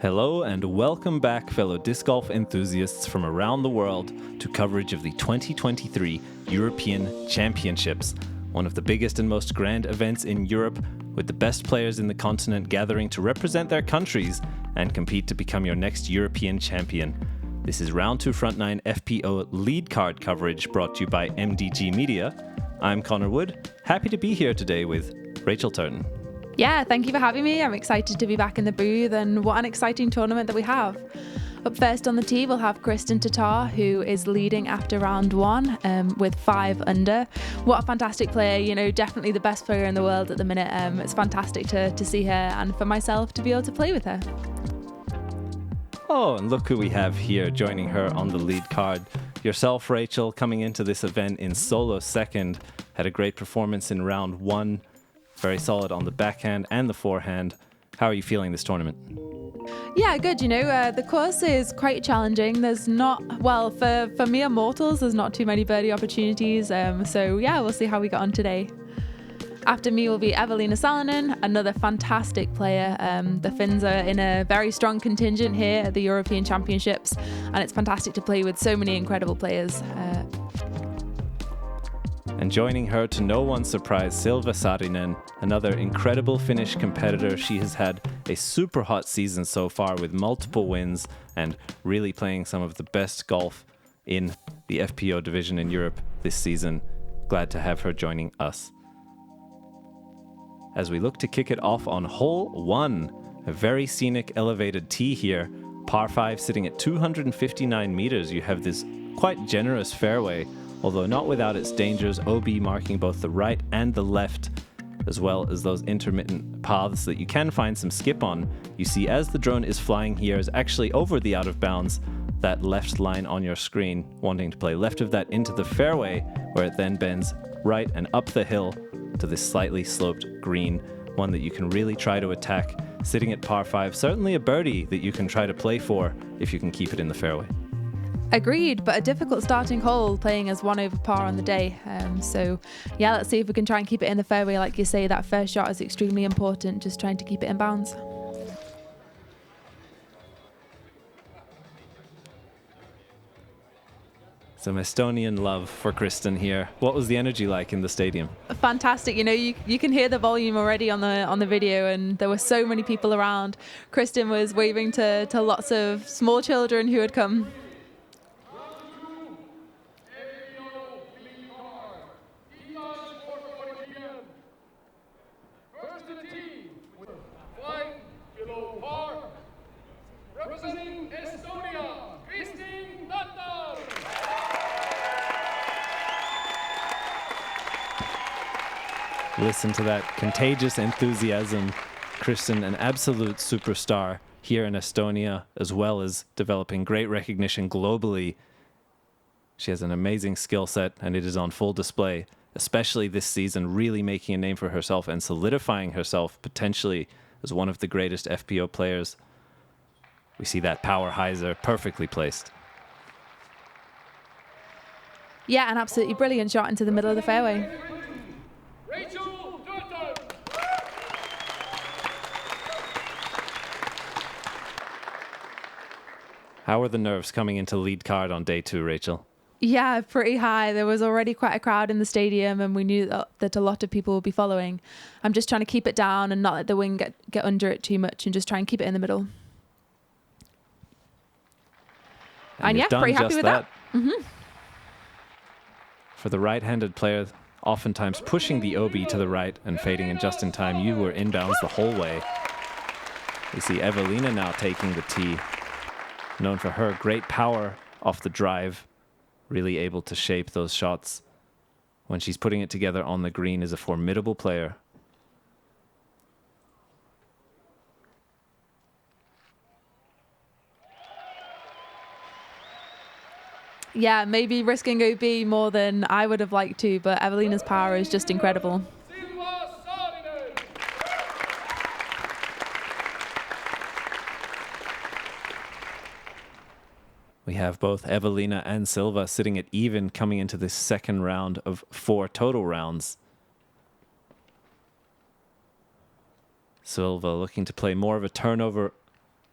Hello and welcome back, fellow disc golf enthusiasts from around the world, to coverage of the 2023 European Championships, one of the biggest and most grand events in Europe, with the best players in the continent gathering to represent their countries and compete to become your next European champion. This is Round 2 Front 9 FPO lead card coverage brought to you by MDG Media. I'm Connor Wood, happy to be here today with Rachel Turton. Yeah, thank you for having me. I'm excited to be back in the booth, and what an exciting tournament that we have. Up first on the tee, we'll have Kristin Tattar, who is leading after round one with 5 under. What a fantastic player, you know, definitely the best player in the world at the minute. It's fantastic to see her and for myself to be able to play with her. Oh, and look who we have here joining her on the lead card. Yourself, Rachel, coming into this event in solo second, had a great performance in round one. Very solid on the backhand and the forehand. How are you feeling this tournament? Yeah, good. You know, the course is quite challenging. There's not, well, for mere mortals, there's not too many birdie opportunities. So yeah, we'll see how we get on today. After me will be Eveliina Salonen, another fantastic player. The Finns are in a very strong contingent here at the European Championships, and it's fantastic to play with so many incredible players. And joining her, to no one's surprise, Silva Saarinen, another incredible Finnish competitor. She has had a super hot season so far with multiple wins and really playing some of the best golf in the FPO division in Europe this season. Glad to have her joining us. As we look to kick it off on hole 1, a very scenic elevated tee here. Par 5 sitting at 259 meters. You have this quite generous fairway, although not without its dangers, OB marking both the right and the left, as well as those intermittent paths that you can find some skip on. You see as the drone is flying here is actually over the out of bounds, that left line on your screen, wanting to play left of that into the fairway, where it then bends right and up the hill to this slightly sloped green, one that you can really try to attack. Sitting at par 5, certainly a birdie that you can try to play for if you can keep it in the fairway. Agreed, but a difficult starting hole, playing as 1 over par on the day. So yeah, let's see if we can try and keep it in the fairway. Like you say, that first shot is extremely important, just trying to keep it in bounds. Some Estonian love for Kristin here. What was the energy like in the stadium? Fantastic. You know, you can hear the volume already on the video, and there were so many people around. Kristin was waving to lots of small children who had come. Representing Estonia, Kristin Tattar. Listen to that contagious enthusiasm. Kristin, an absolute superstar here in Estonia, as well as developing great recognition globally. She has an amazing skill set, and it is on full display, especially this season, really making a name for herself and solidifying herself potentially as one of the greatest FPO players. We see that power hyzer perfectly placed. Yeah, an absolutely brilliant shot into the middle of the fairway. Rachel Turton. How are the nerves coming into lead card on day 2, Rachel? Yeah, pretty high. There was already quite a crowd in the stadium, and we knew that a lot of people would be following. I'm just trying to keep it down and not let the wind get under it too much, and just try and keep it in the middle. And yeah, pretty happy with that. Mm-hmm. For the right-handed player, oftentimes pushing the OB to the right and fading in just in time, you were inbounds the whole way. We see Eveliina now taking the tee. Known for her great power off the drive, really able to shape those shots. When she's putting it together on the green, is a formidable player. Yeah, maybe risking OB more than I would have liked to, but Eveliina's power is just incredible. Silva, Saarinen. We have both Eveliina and Silva sitting at even coming into this second round of 4 total rounds. Silva looking to play more of a turnover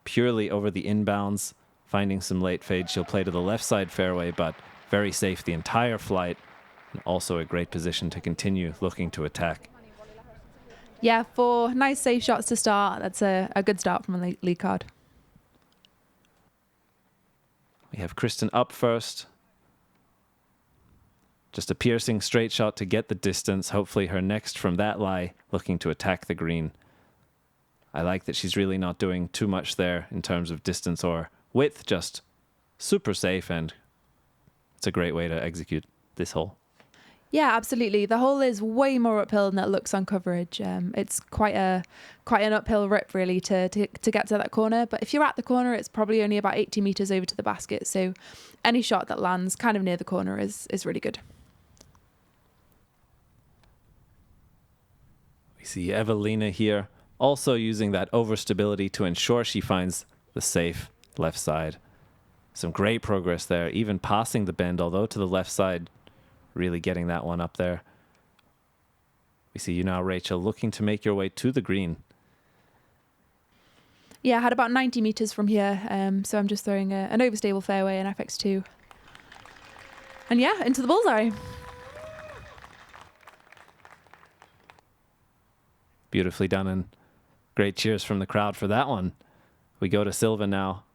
purely over the inbounds, finding some late fade. She'll play to the left side fairway, but very safe the entire flight. And also a great position to continue looking to attack. Yeah, 4 nice safe shots to start. That's a good start from a lead card. We have Kristin up first. Just a piercing straight shot to get the distance. Hopefully her next from that lie, looking to attack the green. I like that she's really not doing too much there in terms of distance or width, just super safe, and it's a great way to execute this hole. Yeah, absolutely. The hole is way more uphill than it looks on coverage. It's quite an uphill rip really to get to that corner. But if you're at the corner, it's probably only about 80 meters over to the basket. So any shot that lands kind of near the corner is really good. We see Eveliina here also using that overstability to ensure she finds the safe left side. Some great progress there, even passing the bend, although to the left side, really getting that one up there. We see you now, Rachel, looking to make your way to the green. Yeah, I had about 90 meters from here, so I'm just throwing an overstable fairway, an FX2. And yeah, into the bullseye. Beautifully done, and great cheers from the crowd for that one. We go to Silva now,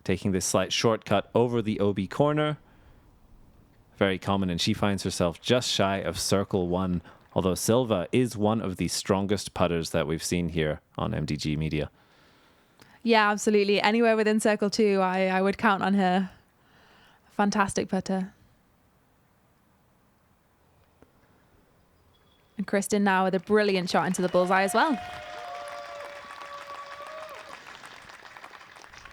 taking this slight shortcut over the OB corner. Very common, and she finds herself just shy of circle 1, although Silva is one of the strongest putters that we've seen here on MDG Media. Yeah, absolutely. Anywhere within circle 2, I would count on her. Fantastic putter. And Kristin now with a brilliant shot into the bullseye as well.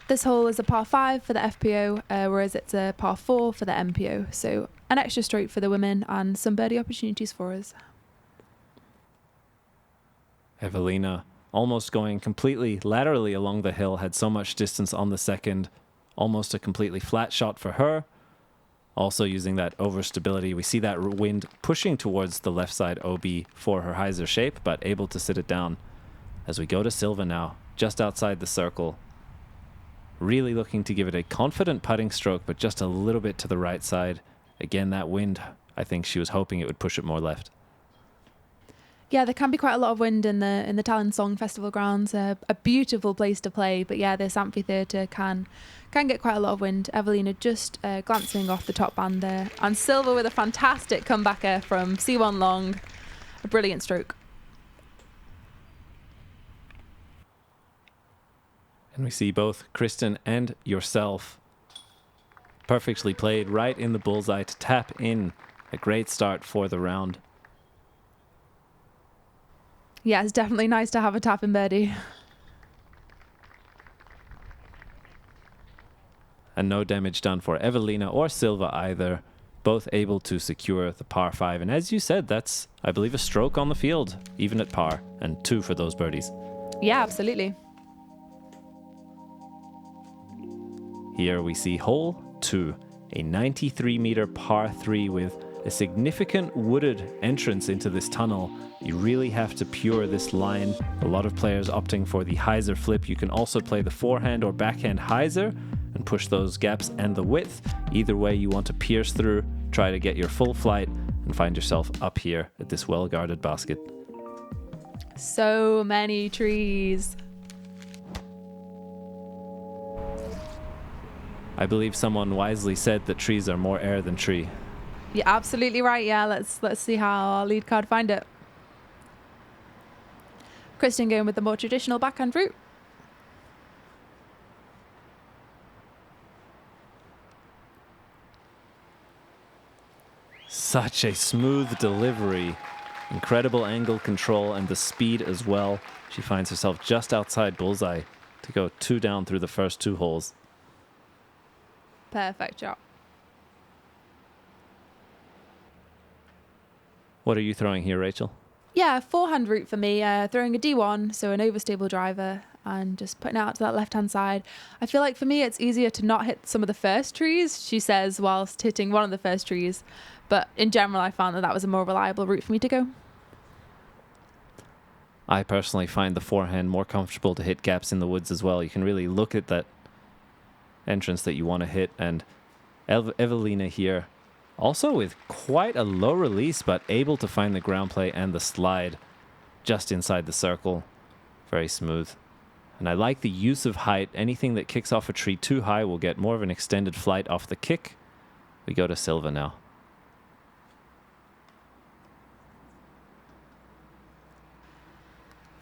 This hole is a par 5 for the FPO, whereas it's a par 4 for the MPO. So an extra stroke for the women and some birdie opportunities for us. Eveliina almost going completely laterally along the hill, had so much distance on the second, almost a completely flat shot for her. Also using that overstability. We see that wind pushing towards the left side OB for her hyzer shape, but able to sit it down. As we go to Silva now, just outside the circle. Really looking to give it a confident putting stroke, but just a little bit to the right side. Again, that wind, I think she was hoping it would push it more left. Yeah, there can be quite a lot of wind in the Tallinn Song Festival grounds. A beautiful place to play, but yeah, this amphitheatre can get quite a lot of wind. Eveliina just glancing off the top band there, and Silva with a fantastic comebacker from C1 long, a brilliant stroke. And we see both Kristin and yourself perfectly played right in the bullseye to tap in. A great start for the round. Yeah, it's definitely nice to have a tap in birdie. And no damage done for Eveliina or Silva either. Both able to secure the par 5. And as you said, that's, I believe, a stroke on the field, even at par, and 2 for those birdies. Yeah, absolutely. Here we see hole 2, a 93-meter par 3 with a significant wooded entrance into this tunnel. You really have to pure this line. A lot of players opting for the hyzer flip. You can also play the forehand or backhand hyzer and push those gaps and the width. Either way, you want to pierce through, try to get your full flight, and find yourself up here at this well-guarded basket. So many trees. I believe someone wisely said that trees are more air than tree. You're absolutely right. Yeah, let's see how our lead card find it. Kristin going with the more traditional backhand route. Such a smooth delivery. Incredible angle control and the speed as well. She finds herself just outside bullseye to go 2 down through the first 2 holes. Perfect shot. What are you throwing here, Rachel? Yeah, forehand route for me, throwing a D1, so an overstable driver, and just putting it out to that left-hand side. I feel like for me it's easier to not hit some of the first trees, she says, whilst hitting one of the first trees. But in general, I found that was a more reliable route for me to go. I personally find the forehand more comfortable to hit gaps in the woods as well. You can really look at that entrance that you want to hit. And Eveliina here, also with quite a low release, but able to find the ground play and the slide just inside the circle. Very smooth. And I like the use of height. Anything that kicks off a tree too high will get more of an extended flight off the kick. We go to Silva now.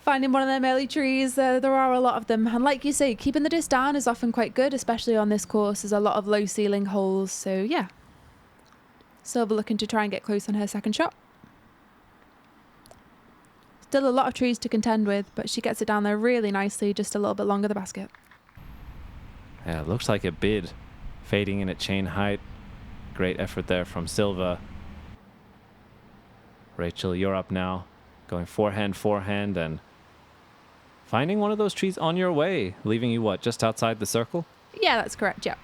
Finding one of them early trees, there are a lot of them. And like you say, keeping the disc down is often quite good, especially on this course. There's a lot of low ceiling holes. So yeah, Silva looking to try and get close on her second shot. Still a lot of trees to contend with, but she gets it down there really nicely, just a little bit longer the basket. Yeah, it looks like a bid. Fading in at chain height. Great effort there from Silva. Rachel, you're up now. Going forehand, and finding one of those trees on your way, leaving you what, just outside the circle? Yeah, that's correct, yeah.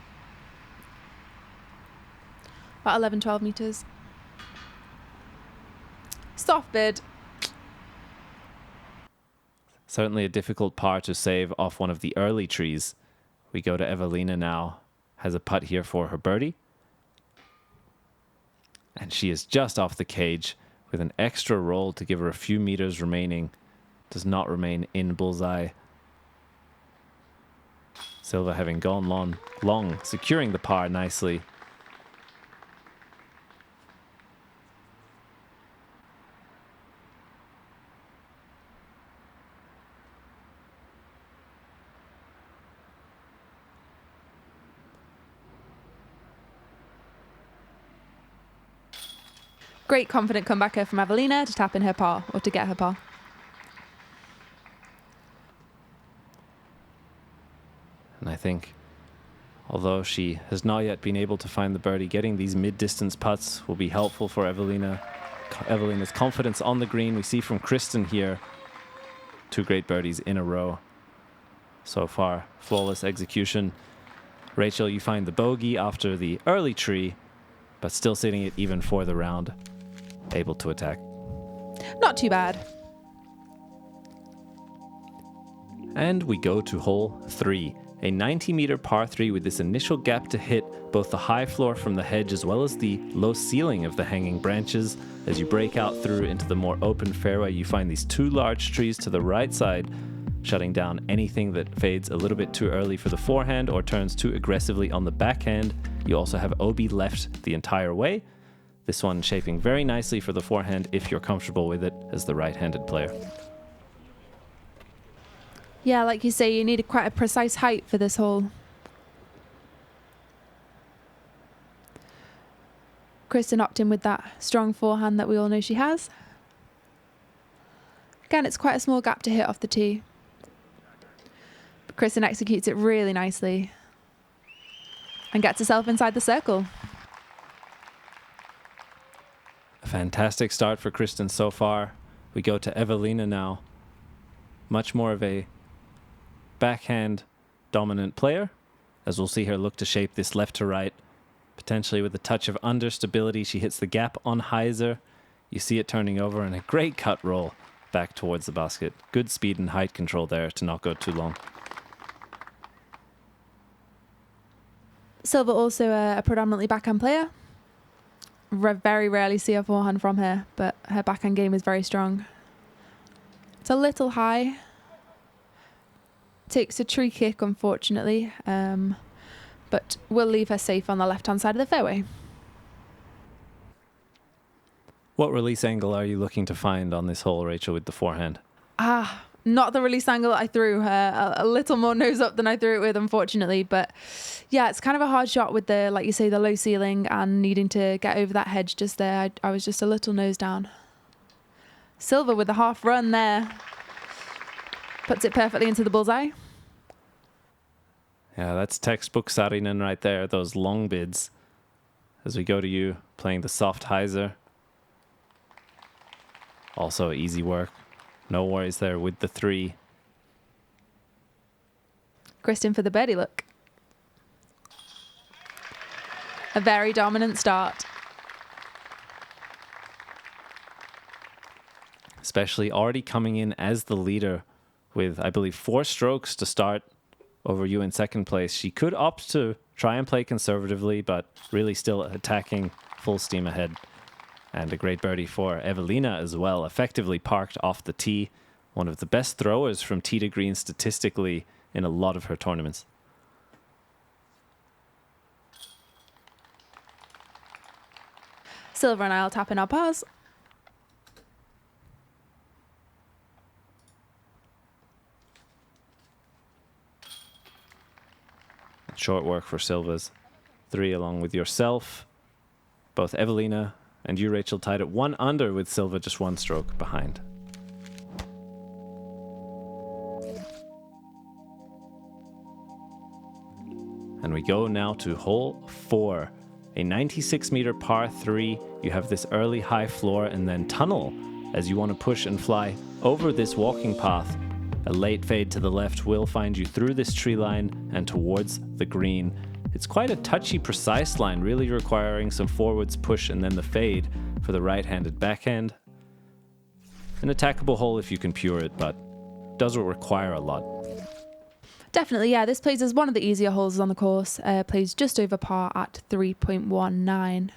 About 11, 12 meters. Soft bid. Certainly a difficult par to save off one of the early trees. We go to Eveliina now. Has a putt here for her birdie. And she is just off the cage with an extra roll to give her a few meters remaining. Does not remain in bullseye. Silva having gone long, securing the par nicely. Great confident comeback here from Eveliina to tap in her par, or to get her par. And I think, although she has not yet been able to find the birdie, getting these mid-distance putts will be helpful for Eveliina. Eveliina's confidence on the green. We see from Kristin here, 2 great birdies in a row so far. Flawless execution. Rachel, you find the bogey after the early tree, but still sitting it even for the round. Able to attack. Not too bad. And we go to hole 3. A 90-meter par 3 with this initial gap to hit both the high floor from the hedge as well as the low ceiling of the hanging branches. As you break out through into the more open fairway, you find these 2 large trees to the right side, shutting down anything that fades a little bit too early for the forehand or turns too aggressively on the backhand. You also have OB left the entire way. This one shaping very nicely for the forehand if you're comfortable with it as the right-handed player. Yeah, like you say, you need quite a precise height for this hole. Kristin opting with that strong forehand that we all know she has. Again, it's quite a small gap to hit off the tee. But Kristin executes it really nicely and gets herself inside the circle. A fantastic start for Kristin so far. We go to Eveliina now. Much more of a backhand dominant player, as we'll see her look to shape this left to right. Potentially with a touch of understability, she hits the gap on hyzer. You see it turning over and a great cut roll back towards the basket. Good speed and height control there to not go too long. Silva also a predominantly backhand player. Very rarely see a forehand from her, but her backhand game is very strong. It's a little high. Takes a tree kick, unfortunately, but we'll leave her safe on the left-hand side of the fairway. What release angle are you looking to find on this hole, Rachel, with the forehand? Not the release angle that I threw her. A little more nose up than I threw it with, unfortunately. But yeah, it's kind of a hard shot with the, like you say, the low ceiling and needing to get over that hedge just there. I was just a little nose down. Silva with the half run there. Puts it perfectly into the bullseye. Yeah, that's textbook Saarinen right there, those long bids. As we go to you, playing the soft hyzer. Also easy work. No worries there with the 3. Kristin for the birdie look. A very dominant start. especially, already coming in as the leader with, I believe, 4 strokes to start over you in second place. She could opt to try and play conservatively, but really still attacking full steam ahead. And a great birdie for Eveliina as well, effectively parked off the tee. One of the best throwers from tee to green statistically in a lot of her tournaments. Silva and I will tap in our pars. Short work for Silva's 3 along with yourself. Both Eveliina and you, Rachel, tied at 1 under with Silva just 1 stroke behind. And we go now to hole 4, a 96-meter par 3. You have this early high floor and then tunnel as you want to push and fly over this walking path. A late fade to the left will find you through this tree line and towards the green. It's quite a touchy, precise line, really requiring some forwards push and then the fade for the right-handed backhand. An attackable hole if you can pure it, but doesn't require a lot. Definitely, yeah. This plays as one of the easier holes on the course. Plays just over par at 3.19.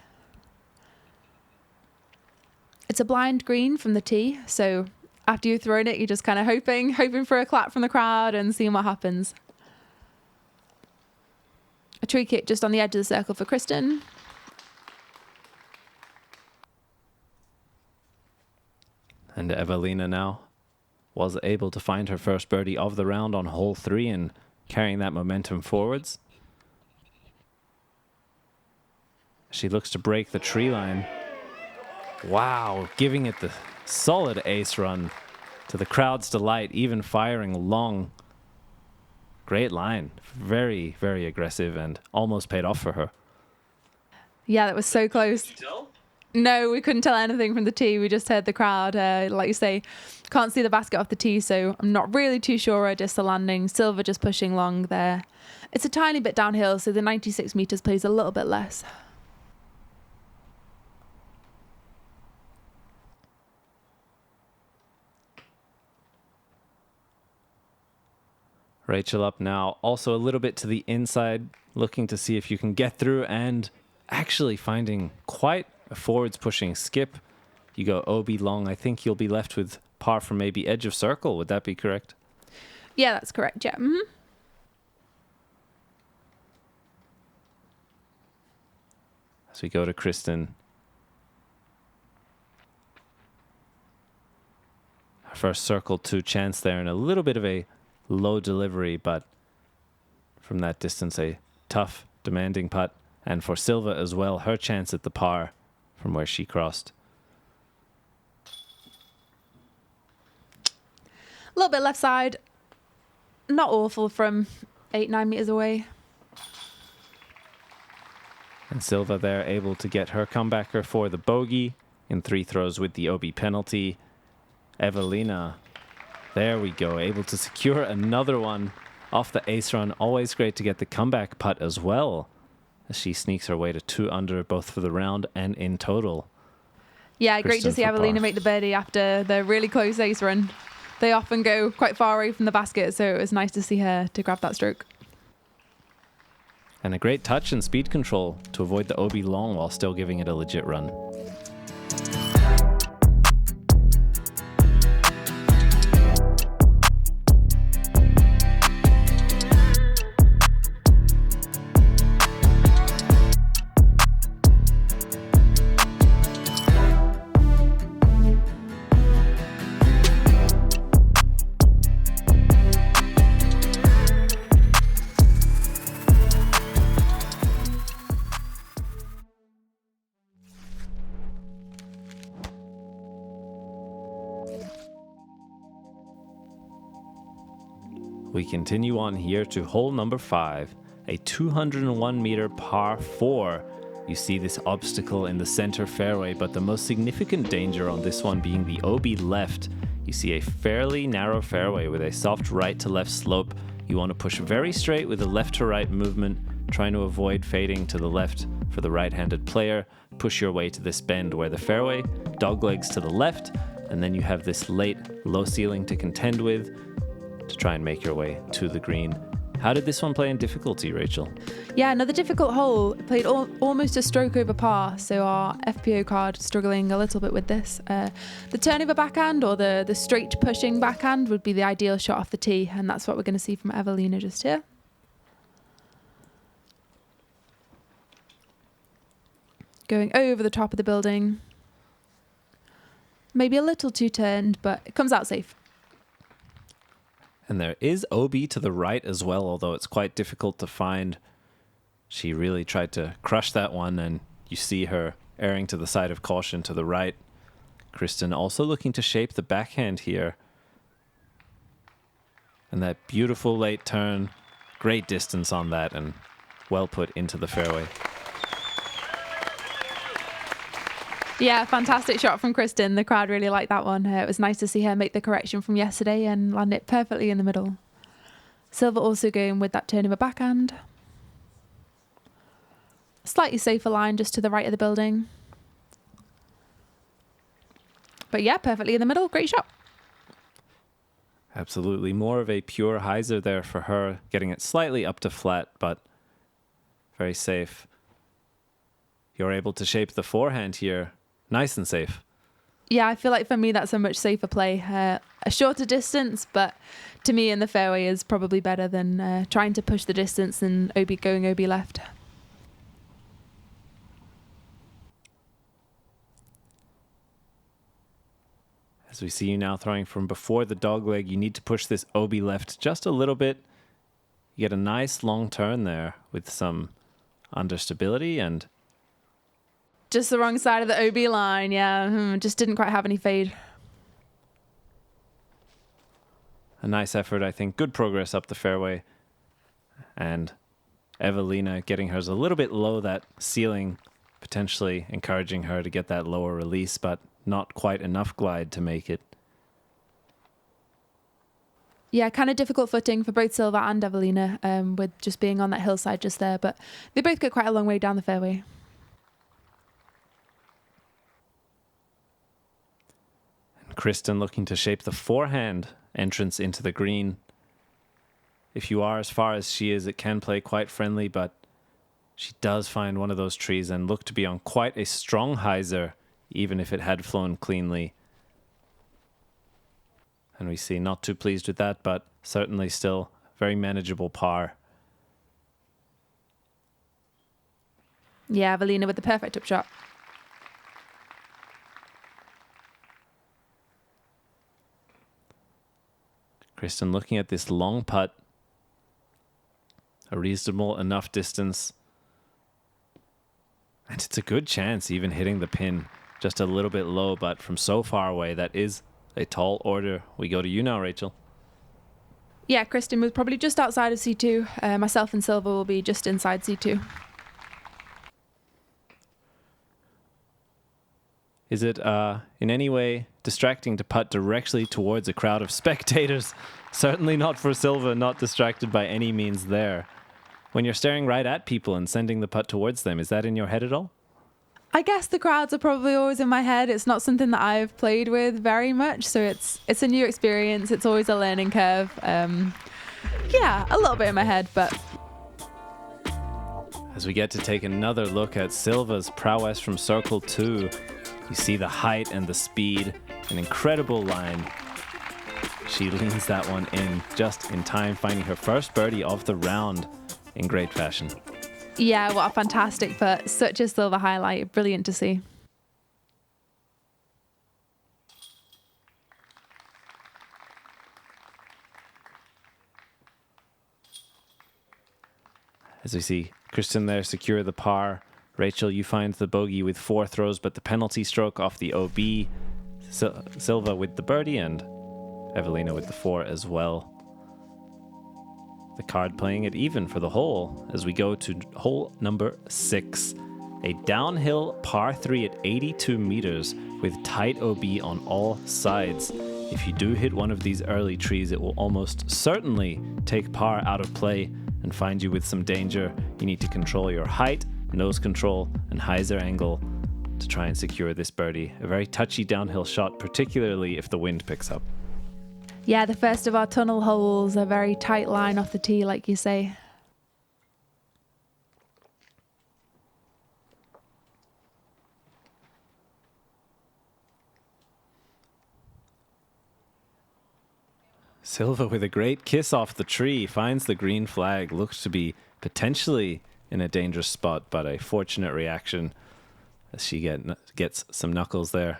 It's a blind green from the tee, so after you've thrown it, you're just kind of hoping for a clap from the crowd and seeing what happens. A tree kick just on the edge of the circle for Kristin. And Eveliina now was able to find her first birdie of the round on hole 3 and carrying that momentum forwards. She looks to break the tree line. Wow, giving it the solid ace run to the crowd's delight, even firing long. Great line. Very, very aggressive and almost paid off for her. Yeah, that was so close. No, we couldn't tell anything from the tee. We just heard the crowd. Like you say, can't see the basket off the tee, so I'm not really too sure just the landing. Silva just pushing long there. It's a tiny bit downhill, so the 96 meters plays a little bit less. Rachel up now, also a little bit to the inside, looking to see if you can get through and actually finding quite a forwards pushing skip. You go OB long. I think you'll be left with par from maybe edge of circle. Would that be correct? Yeah, that's correct. Yeah. Mm-hmm. As we go to Kristin. Our first circle 2 chance there and a little bit of a low delivery, but from that distance, a tough, demanding putt. And for Silva as well, her chance at the par from where she crossed. A little bit left side. Not awful from 8-9 meters away. And Silva there able to get her comebacker for the bogey in 3 throws with the OB penalty. Eveliina, there we go, able to secure another one off the ace run. Always great to get the comeback putt as well, as she sneaks her way to 2 under, both for the round and in total. Yeah, great to Kristin see for Eveliina par. make the birdie after the really close ace run. They often go quite far away from the basket, so it was nice to see her to grab that stroke. And a great touch and speed control to avoid the OB long while still giving it a legit run. We continue on here to hole number 5, a 201 meter par 4. You see this obstacle in the center fairway, but the most significant danger on this one being the OB left. You see a fairly narrow fairway with a soft right to left slope. You want to push very straight with a left to right movement, trying to avoid fading to the left for the right-handed player. Push your way to this bend where the fairway doglegs to the left, And then you have this late low ceiling to contend with to try and make your way to the green. How did this one play in difficulty, Rachel? Yeah, another difficult hole. Played almost a stroke over par, so our FPO card struggling a little bit with this. The turnover backhand or the straight pushing backhand would be the ideal shot off the tee, and that's what we're going to see from Eveliina just here. Going over the top of the building. Maybe a little too turned, but it comes out safe. And there is OB to the right as well, although it's quite difficult to find. She really tried to crush that one, and you see her erring to the side of caution to the right. Kristin also looking to shape the backhand here. And that beautiful late turn, great distance on that, and well put into the fairway. Yeah, fantastic shot from Kristin. The crowd really liked that one. It was nice to see her make the correction from yesterday and land it perfectly in the middle. Silva also going with that turnover backhand. Slightly safer line just to the right of the building. But yeah, perfectly in the middle. Great shot. Absolutely. More of a pure hyzer there for her, getting it slightly up to flat, but very safe. You're able to shape the forehand here. Nice and safe. Yeah, I feel like for me that's a much safer play. A shorter distance, but to me in the fairway is probably better than trying to push the distance and going OB left. As we see you now throwing from before the dog leg, you need to push this OB left just a little bit. You get a nice long turn there with some understability and just the wrong side of the OB line, yeah. Just didn't quite have any fade. a nice effort, I think. Good progress up the fairway. And Eveliina getting hers a little bit low, that ceiling, potentially encouraging her to get that lower release, but not quite enough glide to make it. Yeah, kind of difficult footing for both Silva and Eveliina, with just being on that hillside just there, but they both get quite a long way down the fairway. And Kristin looking to shape the forehand entrance into the green. If you are as far as she is, it can play quite friendly, but she does find one of those trees and look to be on quite a strong hyzer, even if it had flown cleanly. And we see not too pleased with that, but certainly still very manageable par. Yeah, Eveliina with the perfect up shot. Kristin looking at this long putt. A reasonable enough distance. And it's a good chance even hitting the pin. Just a little bit low, but from so far away, that is a tall order. We go to you now, Rachel. Yeah, Kristin was probably just outside of C2. Myself and Silva will be just inside C2. Is it in any way distracting to putt directly towards a crowd of spectators? Certainly not for Silva, not distracted by any means there. When you're staring right at people and sending the putt towards them, is that in your head at all? I guess the crowds are probably always in my head. It's not something that I've played with very much, so it's a new experience. It's always a learning curve. Yeah, a little bit in my head, but... As we get to take another look at Silva's prowess from Circle 2, you see the height and the speed, an incredible line. She leans that one in just in time, finding her first birdie of the round in great fashion. Yeah, what a fantastic putt. Such a Silva highlight. Brilliant to see. As we see Kristin there secure the par. Rachel, you find the bogey with 4 throws, but the penalty stroke off the OB. Silva with the birdie and Eveliina with the 4 as well. The card playing it even for the hole as we go to hole number 6. A downhill par 3 at 82 meters with tight OB on all sides. If you do hit one of these early trees, it will almost certainly take par out of play and find you with some danger. You need to control your height, nose control, and hyzer angle to try and secure this birdie. A very touchy downhill shot, particularly if the wind picks up. Yeah, the first of our tunnel holes, a very tight line off the tee, like you say. Silva with a great kiss off the tree, finds the green flag, looks to be potentially in a dangerous spot, but a fortunate reaction as she gets some knuckles there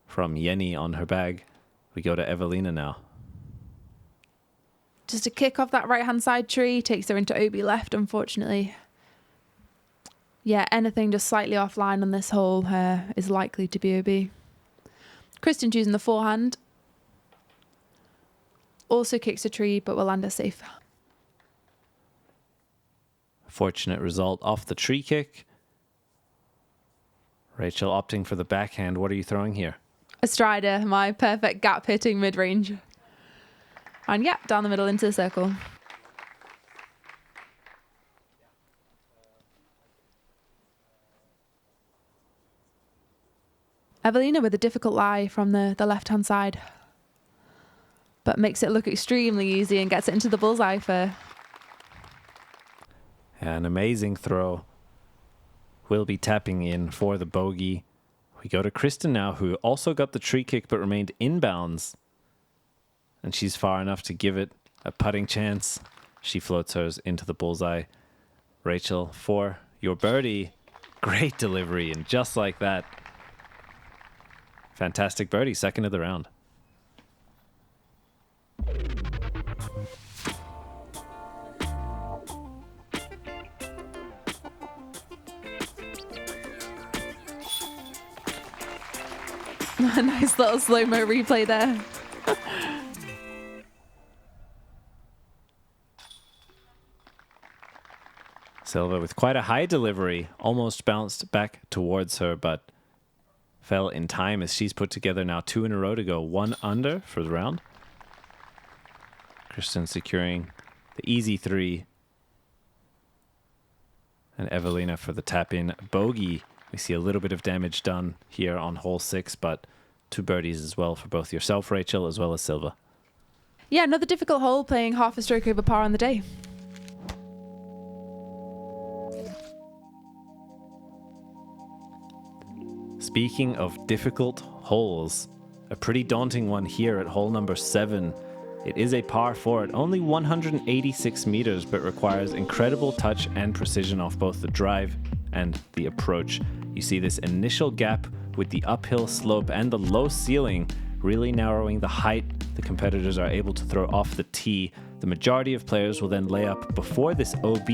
from Jenny on her bag. We go to Eveliina now. Just a kick off that right-hand side tree, takes her into OB left, unfortunately. Yeah, anything just slightly offline on this hole is likely to be OB. Kristin choosing the forehand. Also kicks a tree, but will land her safe. Fortunate result off the tree kick. Rachel opting for the backhand. What are you throwing here? A strider, my perfect gap hitting mid-range. And yeah, down the middle into the circle. Eveliina with a difficult lie from the left-hand side. But makes it look extremely easy and gets it into the bullseye for... An amazing throw. Will be tapping in for the bogey. We go to Kristin now, who also got the tree kick but remained inbounds. And she's far enough to give it a putting chance. She floats hers into the bullseye. Rachel, for your birdie. Great delivery, and just like that. Fantastic birdie, second of the round. Nice little slow-mo replay there. Silva with quite a high delivery, almost bounced back towards her, but fell in time as she's put together now 2 in a row to go 1 under for the round. Kristin securing the easy 3. And Eveliina for the tap-in bogey. We see a little bit of damage done here on hole 6, but 2 birdies as well for both yourself, Rachel, as well as Silva. Yeah, another difficult hole, playing half a stroke over par on the day. Speaking of difficult holes, a pretty daunting one here at hole number 7. It is a par 4 at only 186 meters, but requires incredible touch and precision off both the drive and the approach. You see this initial gap with the uphill slope and the low ceiling really narrowing the height the competitors are able to throw off the tee. The majority of players will then lay up before this OB,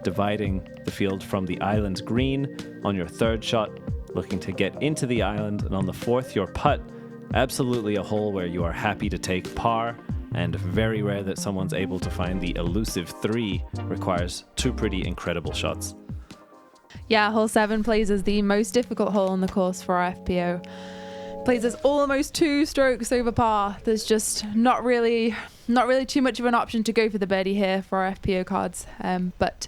dividing the field from the island's green. On your 3rd shot, looking to get into the island, and on the 4th, your putt. Absolutely a hole where you are happy to take par, and very rare that someone's able to find the elusive 3. Requires 2 pretty incredible shots. Yeah, hole 7 plays as the most difficult hole on the course for our FPO. Plays as almost 2 strokes over par. There's just not really too much of an option to go for the birdie here for our FPO cards. But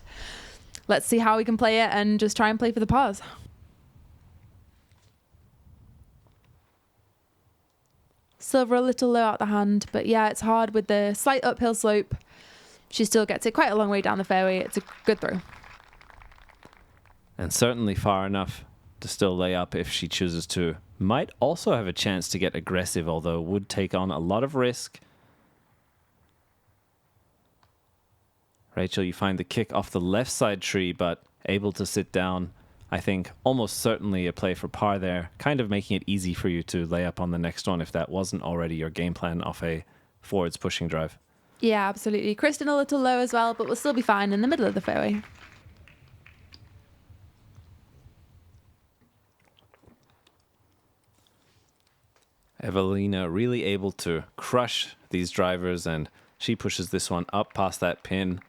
let's see how we can play it and just try and play for the pars. Silva a little low out the hand, but yeah, it's hard with the slight uphill slope. She still gets it quite a long way down the fairway. It's a good throw. And certainly far enough to still lay up if she chooses to. Might also have a chance to get aggressive, although would take on a lot of risk. Rachel, you find the kick off the left side tree, but able to sit down. I think almost certainly a play for par there, kind of making it easy for you to lay up on the next one if that wasn't already your game plan off a forwards pushing drive. Yeah, absolutely. Kristin a little low as well, but we'll still be fine in the middle of the fairway. Eveliina really able to crush these drivers, and she pushes this one up past that pin.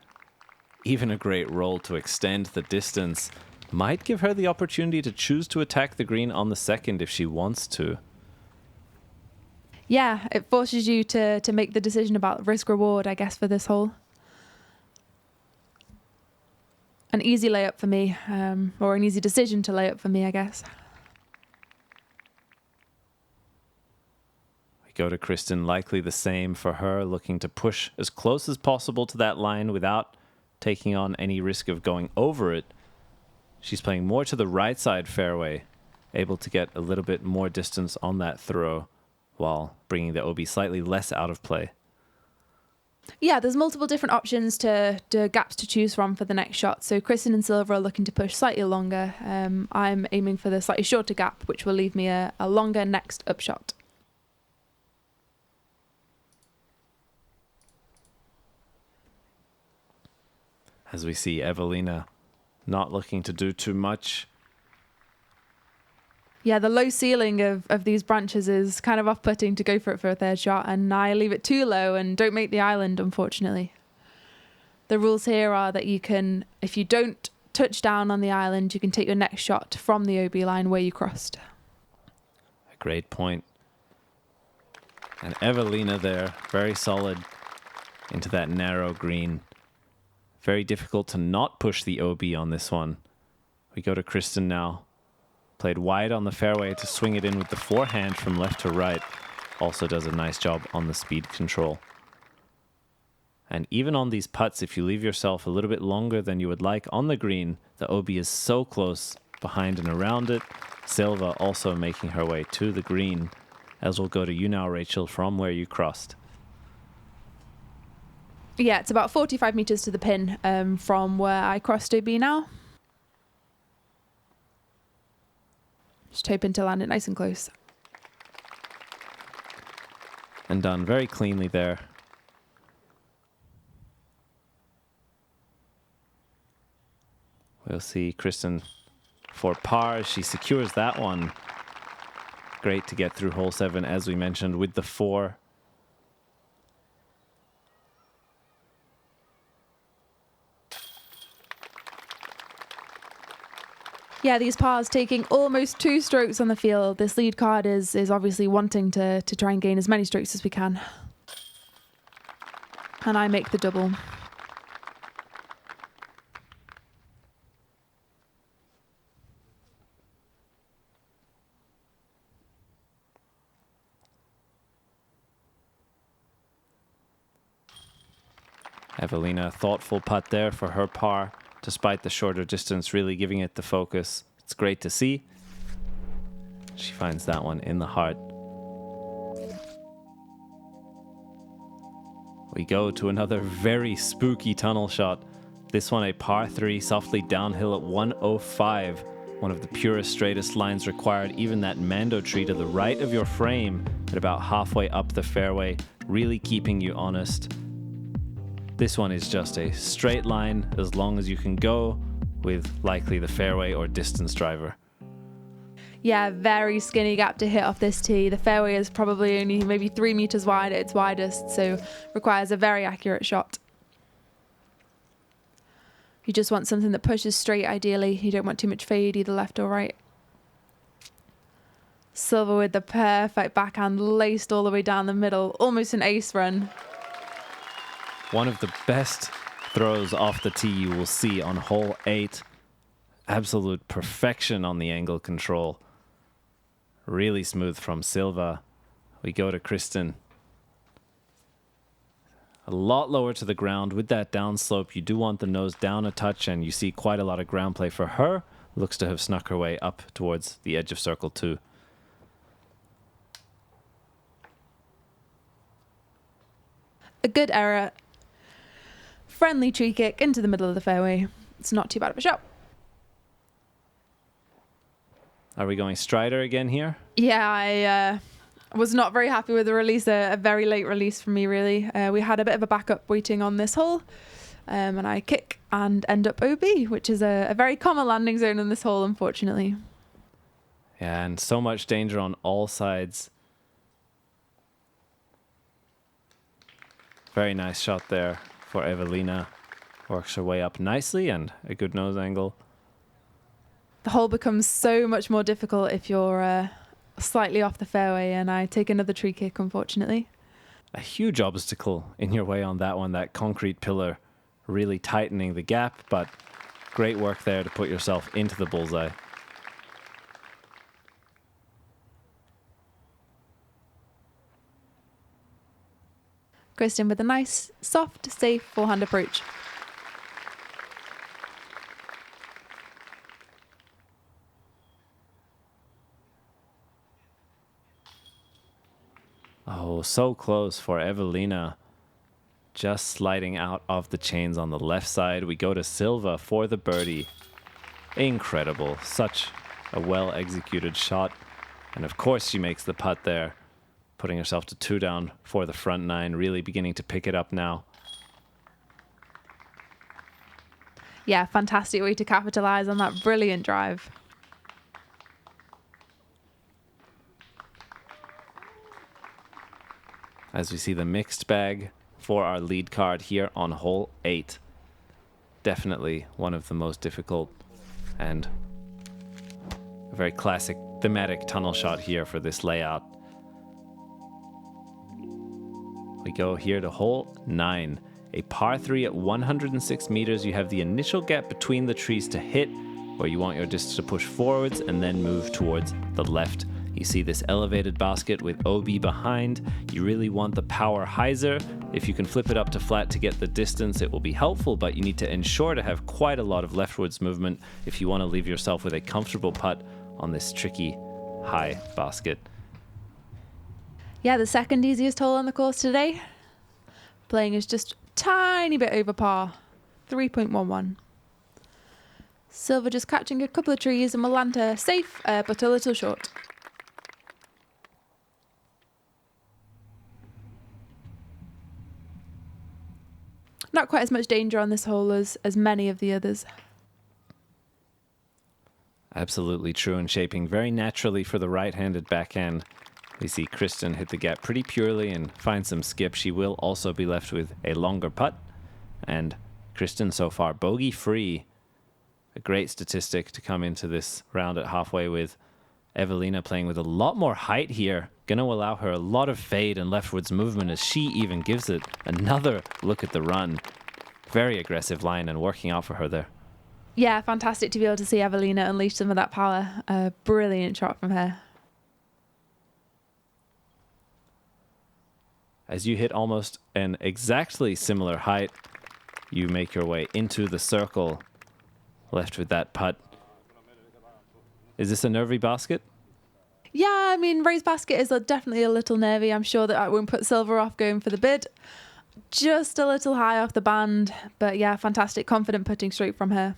Even a great roll to extend the distance. Might give her the opportunity to choose to attack the green on the 2nd if she wants to. Yeah, it forces you to make the decision about risk reward, I guess, for this hole. An easy layup for me, or an easy decision to lay up for me, I guess. We go to Kristin, likely the same for her, looking to push as close as possible to that line without taking on any risk of going over it. She's playing more to the right side fairway, able to get a little bit more distance on that throw while bringing the OB slightly less out of play. Yeah, there's multiple different options to gaps to choose from for the next shot. So Kristin and Silva are looking to push slightly longer. I'm aiming for the slightly shorter gap, which will leave me a longer next up shot. As we see Eveliina not looking to do too much. Yeah, the low ceiling of these branches is kind of off-putting to go for it for a third shot, and I leave it too low and don't make the island, unfortunately. The rules here are that you can, if you don't touch down on the island, you can take your next shot from the OB line where you crossed. A great point. And Eveliina there, very solid into that narrow green. Very difficult to not push the OB on this one. We go to Kristin now. Played wide on the fairway to swing it in with the forehand from left to right. Also does a nice job on the speed control. And even on these putts, if you leave yourself a little bit longer than you would like on the green, the OB is so close behind and around it. Silva also making her way to the green, as we'll go to you now, Rachel, from where you crossed. Yeah, it's about 45 meters to the pin from where I crossed OB now. Just hoping to land it nice and close. And done very cleanly there. We'll see Kristin for par. She secures that one. Great to get through hole 7, as we mentioned, with the 4. Yeah, these pars taking almost 2 strokes on the field. This lead card is obviously wanting to try and gain as many strokes as we can. And I make the double. Eveliina, thoughtful putt there for her par, despite the shorter distance, really giving it the focus. It's great to see. She finds that one in the heart. We go to another very spooky tunnel shot. This one a par 3, softly downhill at 105. One of the purest, straightest lines required. Even that mando tree to the right of your frame at about halfway up the fairway, really keeping you honest. This one is just a straight line as long as you can go with likely the fairway or distance driver. Yeah, very skinny gap to hit off this tee. The fairway is probably only maybe 3 meters wide at its widest, so requires a very accurate shot. You just want something that pushes straight, ideally. You don't want too much fade, either left or right. Silva with the perfect backhand, laced all the way down the middle. Almost an ace run. One of the best throws off the tee you will see on hole 8. Absolute perfection on the angle control. Really smooth from Silva. We go to Kristin. A lot lower to the ground. With that downslope, you do want the nose down a touch, and you see quite a lot of ground play for her. Looks to have snuck her way up towards the edge of circle 2. A good error. Friendly tree kick into the middle of the fairway. It's not too bad of a shot. Are we going Strider again here? Yeah, I was not very happy with the release. A very late release for me, really. We had a bit of a backup waiting on this hole. And I kick and end up OB, which is a very common landing zone in this hole, unfortunately. Yeah, and so much danger on all sides. Very nice shot there for Eveliina. Works her way up nicely and a good nose angle. The hole becomes so much more difficult if you're slightly off the fairway, and I take another tree kick, unfortunately. A huge obstacle in your way on that one, that concrete pillar really tightening the gap, but Great work there to put yourself into the bullseye. Kristin with a nice, soft, safe forehand approach. Oh, so close for Eveliina. Just sliding out of the chains on the left side. We go to Silva for the birdie. Incredible. Such a well-executed shot. And of course she makes the putt there, putting herself to 2 down for the front 9, really beginning to pick it up now. Yeah, fantastic way to capitalize on that brilliant drive. As we see the mixed bag for our lead card here on hole 8. Definitely one of the most difficult and a very classic thematic tunnel shot here for this layout. We go here to hole 9, a par 3 at 106 meters. You have the initial gap between the trees to hit, where you want your disc to push forwards and then move towards the left. You see this elevated basket with OB behind. You really want the power hyzer. If you can flip it up to flat to get the distance, it will be helpful, but you need to ensure to have quite a lot of leftwards movement if you want to leave yourself with a comfortable putt on this tricky high basket. Yeah, the second easiest hole on the course today. Playing is just a tiny bit over par, 3.11. Silva just catching a couple of trees and will land her safe, but a little short. Not quite as much danger on this hole as many of the others. Absolutely true, and shaping very naturally for the right-handed backhand. We see Kristin hit the gap pretty purely and find some skip. She will also be left with a longer putt. And Kristin so far bogey-free. A great statistic to come into this round at halfway with. Eveliina playing with a lot more height here. Going to allow her a lot of fade and leftwards movement as she even gives it another look at the run. Very aggressive line and working out for her there. Yeah, fantastic to be able to see Eveliina unleash some of that power. A brilliant shot from her. As you hit almost an exactly similar height, you make your way into the circle, left with that putt. Is this a nervy basket? Yeah, I mean, raised basket is definitely a little nervy. I'm sure that I won't put Silva off going for the bid. Just a little high off the band, but yeah, fantastic, confident putting straight from her.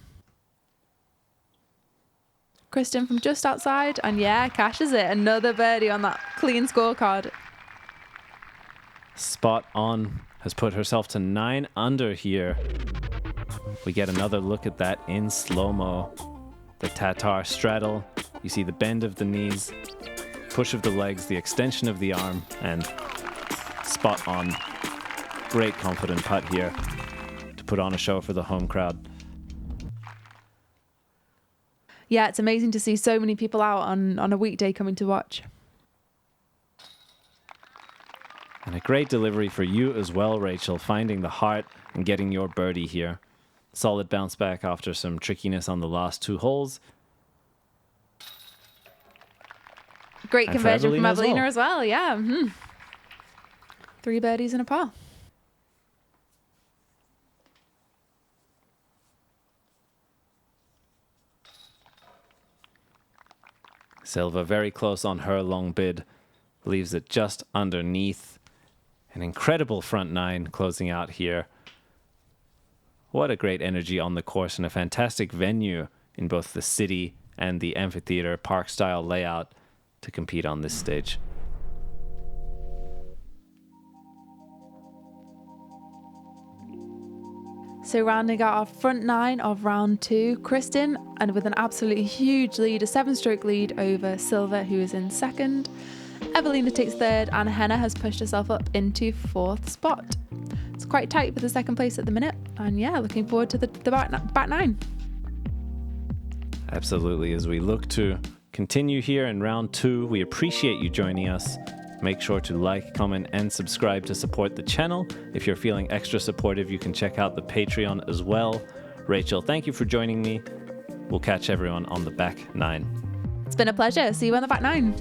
Kristin from just outside, and yeah, cashes it. Another birdie on that clean scorecard. Spot on, has put herself to 9 under here. We get another look at that in slow-mo. The Tattar straddle, you see the bend of the knees, push of the legs, the extension of the arm, and spot on. Great confident putt here to put on a show for the home crowd. Yeah, it's amazing to see so many people out on a weekday coming to watch. And a great delivery for you as well, Rachel, finding the heart and getting your birdie here. Solid bounce back after some trickiness on the last 2 holes. Great And conversion from Eveliina Eveliina as well, yeah. 3 birdies and a par. Silva very close on her long bid. Leaves it just underneath. An incredible front 9 closing out here. What a great energy on the course and a fantastic venue in both the city and the amphitheater park style layout to compete on this stage. So rounding out our front 9 of round 2, Kristin, and with an absolutely huge lead, a 7-stroke lead over Silva, who is in second. Eveliina takes third, and Henna has pushed herself up into 4th spot. It's quite tight for the second place at the minute, and yeah, looking forward to the back 9. Absolutely. As we look to continue here in round 2, we appreciate you joining us. Make sure to like, comment, and subscribe to support the channel. If you're feeling extra supportive, you can check out the Patreon as well. Rachel, thank you for joining me. We'll catch everyone on the back nine. It's been a pleasure. See you on the back nine.